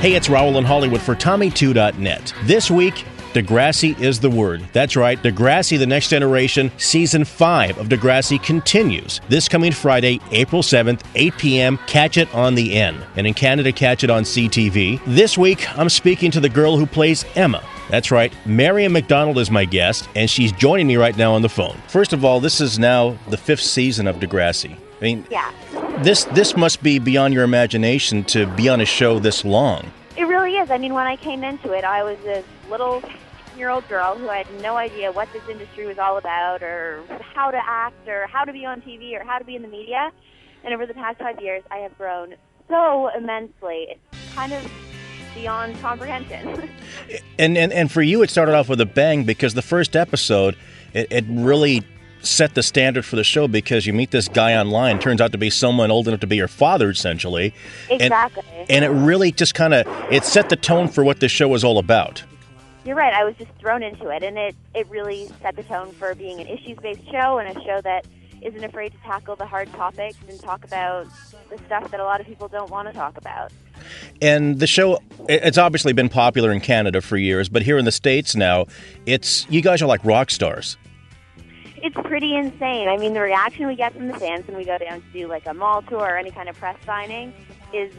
Hey, it's Raul in Hollywood for Tommy2.net. This week, Degrassi is the word. That's right, Degrassi, The Next Generation, Season 5 of Degrassi continues. This coming Friday, April 7th, 8 p.m., catch it on the N. And in Canada, catch it on CTV. This week, I'm speaking to the girl who plays Emma. That's right, Miriam McDonald is my guest, and she's joining me right now on the phone. First of all, this is now the 5th season of Degrassi. I mean, yeah. This must be beyond your imagination to be on a show this long. It really is. I mean, when I came into it, I was this little 16-year-old girl who had no idea what this industry was all about or how to act or how to be on TV or how to be in the media. And over the past 5 years, I have grown so immensely. It's kind of beyond comprehension. And for you, it started off with a bang because the first episode, it really set the standard for the show because you meet this guy online, turns out to be someone old enough to be your father, essentially. Exactly. And it really just kind of, it set the tone for what this show was all about. You're right. I was just thrown into it, and it really set the tone for being an issues-based show and a show that isn't afraid to tackle the hard topics and talk about the stuff that a lot of people don't want to talk about. And the show, it's obviously been popular in Canada for years, but here in the States now, you guys are like rock stars. It's pretty insane. I mean, the reaction we get from the fans when we go down to do like a mall tour or any kind of press signing is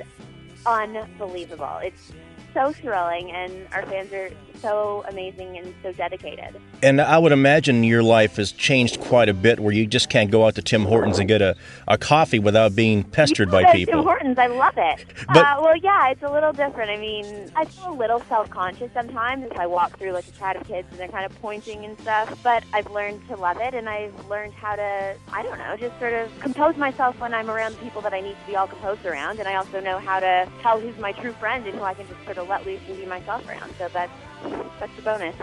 unbelievable. It's so thrilling, and our fans are so amazing and so dedicated. And I would imagine your life has changed quite a bit where you just can't go out to Tim Hortons and get a coffee without being pestered by people. Tim Hortons, I love it. Well, yeah, it's a little different. I mean, I feel a little self-conscious sometimes if I walk through like a crowd of kids and they're kind of pointing and stuff, but I've learned to love it, and I've learned how to, I don't know, just sort of compose myself when I'm around people that I need to be all composed around, and I also know how to tell who's my true friend and who I can just sort of let loose and be myself around, so that's the bonus.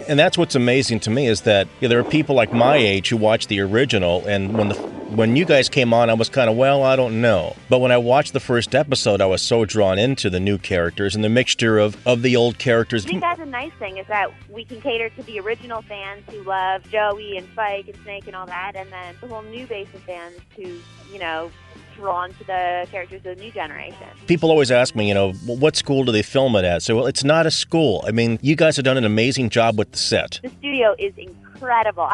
And that's what's amazing to me is that there are people like my age who watch the original, and when you guys came on, I was kind of, well, I don't know. But when I watched the first episode, I was so drawn into the new characters and the mixture of the old characters. I think that's a nice thing is that we can cater to the original fans who love Joey and Spike and Snake and all that, and then the whole new base of fans who, drawn to the characters of the new generation. People always ask me, what school do they film it at? So, well, it's not a school. I mean, you guys have done an amazing job with the set. The studio is incredible.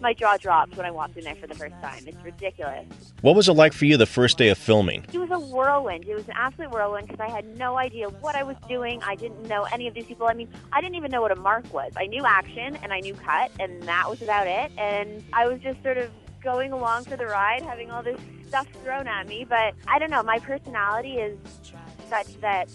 My jaw dropped when I walked in there for the first time. It's ridiculous. What was it like for you the first day of filming? It was a whirlwind. It was an absolute whirlwind because I had no idea what I was doing. I didn't know any of these people. I mean, I didn't even know what a mark was. I knew action and I knew cut, and that was about it. And I was just sort of going along for the ride, having all this stuff thrown at me. But I don't know, my personality is such that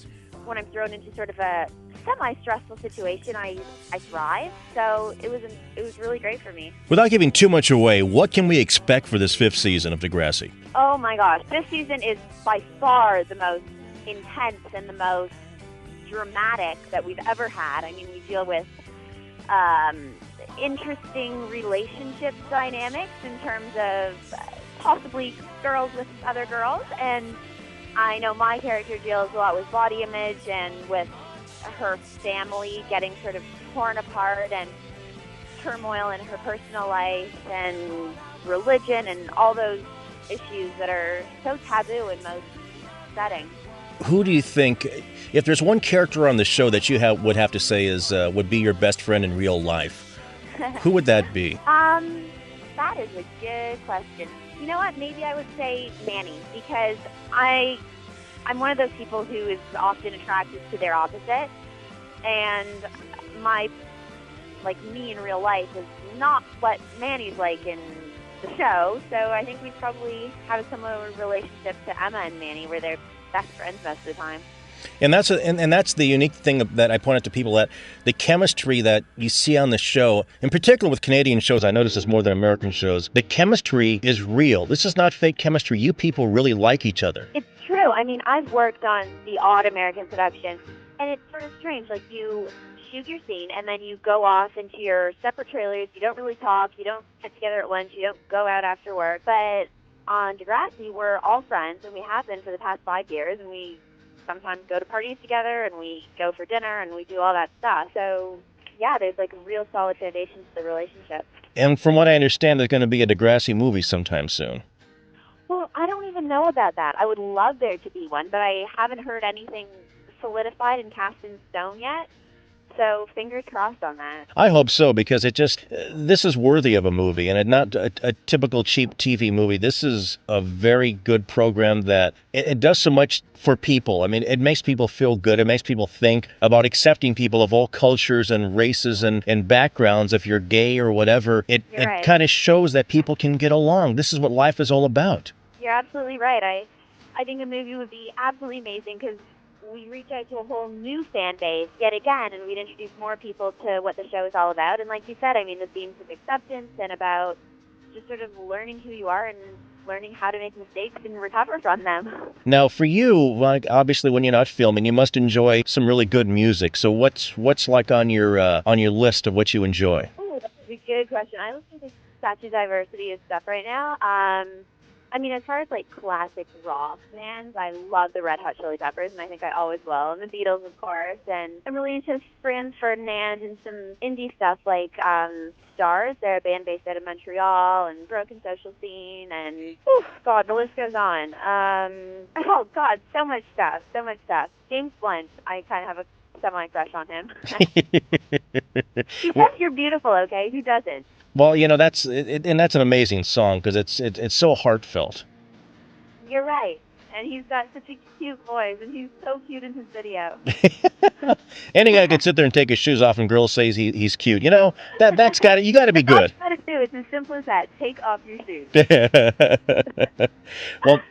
when I'm thrown into sort of a semi-stressful situation, I thrive. So it was really great for me. Without giving too much away, what can we expect for this 5th season of Degrassi? Oh my gosh, this season is by far the most intense and the most dramatic that we've ever had. I mean, we deal with interesting relationship dynamics in terms of possibly girls with other girls, and I know my character deals a lot with body image and with her family getting sort of torn apart and turmoil in her personal life and religion and all those issues that are so taboo in most settings. Who do you think, if there's one character on the show that you would have to say would be your best friend in real life, who would that be? That is a good question. You know what? Maybe I would say Manny, because I'm one of those people who is often attracted to their opposite, and me in real life is not what Manny's like in the show, so I think we probably have a similar relationship to Emma and Manny, where they're best friends most of the time. And that's the unique thing that I point out to people, that the chemistry that you see on the show, in particular with Canadian shows, I notice this more than American shows, the chemistry is real. This is not fake chemistry. You people really like each other. It's true. I mean, I've worked on the odd American production, and it's sort of strange. Like, you shoot your scene, and then you go off into your separate trailers. You don't really talk. You don't get together at lunch. You don't go out after work. But on Degrassi, we're all friends, and we have been for the past 5 years, and we sometimes go to parties together, and we go for dinner, and we do all that stuff. So, yeah, there's like a real solid foundation to the relationship. And from what I understand, there's going to be a Degrassi movie sometime soon. Well, I don't even know about that. I would love there to be one, but I haven't heard anything solidified and cast in stone yet. So fingers crossed on that. I hope so, because this is worthy of a movie, and not a typical cheap TV movie. This is a very good program that it does so much for people. I mean, it makes people feel good. It makes people think about accepting people of all cultures and races and backgrounds. If you're gay or whatever, it Right. kind of shows that people can get along. This is what life is all about. You're absolutely right. I think a movie would be absolutely amazing because we reach out to a whole new fan base yet again, and we'd introduce more people to what the show is all about. And like you said, I mean, the themes of acceptance and about just sort of learning who you are and learning how to make mistakes and recover from them. Now, for you, like, obviously, when you're not filming, you must enjoy some really good music. So, what's like on your list of what you enjoy? Oh, that's a good question. I listen to such a diversity of stuff right now. I mean, as far as like classic rock bands, I love the Red Hot Chili Peppers, and I think I always will. And the Beatles, of course. And I'm really into Franz Ferdinand and some indie stuff like Stars. They're a band based out of Montreal, and Broken Social Scene, and God, the list goes on. Oh God, so much stuff. James Blunt, I kind of have a semi-crush on him. He says you're beautiful, okay? Who doesn't? Well, that's an amazing song because it's so heartfelt. You're right. And he's got such a cute voice, and he's so cute in his video. Any guy could sit there and take his shoes off, and girls say he's cute. You got to be good. That's all you got to do. It's as simple as that. Take off your shoes.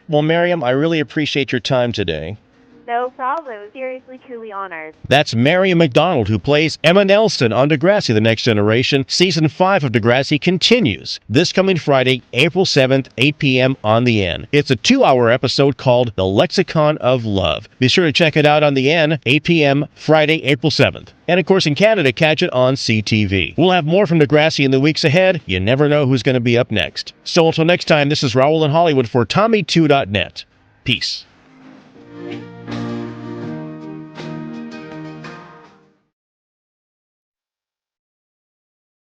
Well, Miriam, I really appreciate your time today. No problem. Seriously, truly honored. That's Miriam McDonald, who plays Emma Nelson on Degrassi: The Next Generation. Season 5 of Degrassi continues this coming Friday, April 7th, 8 p.m. on the N. It's a 2-hour episode called The Lexicon of Love. Be sure to check it out on the N, 8 p.m. Friday, April 7th. And of course, in Canada, catch it on CTV. We'll have more from Degrassi in the weeks ahead. You never know who's going to be up next. So until next time, this is Raul in Hollywood for Tommy2.net. Peace.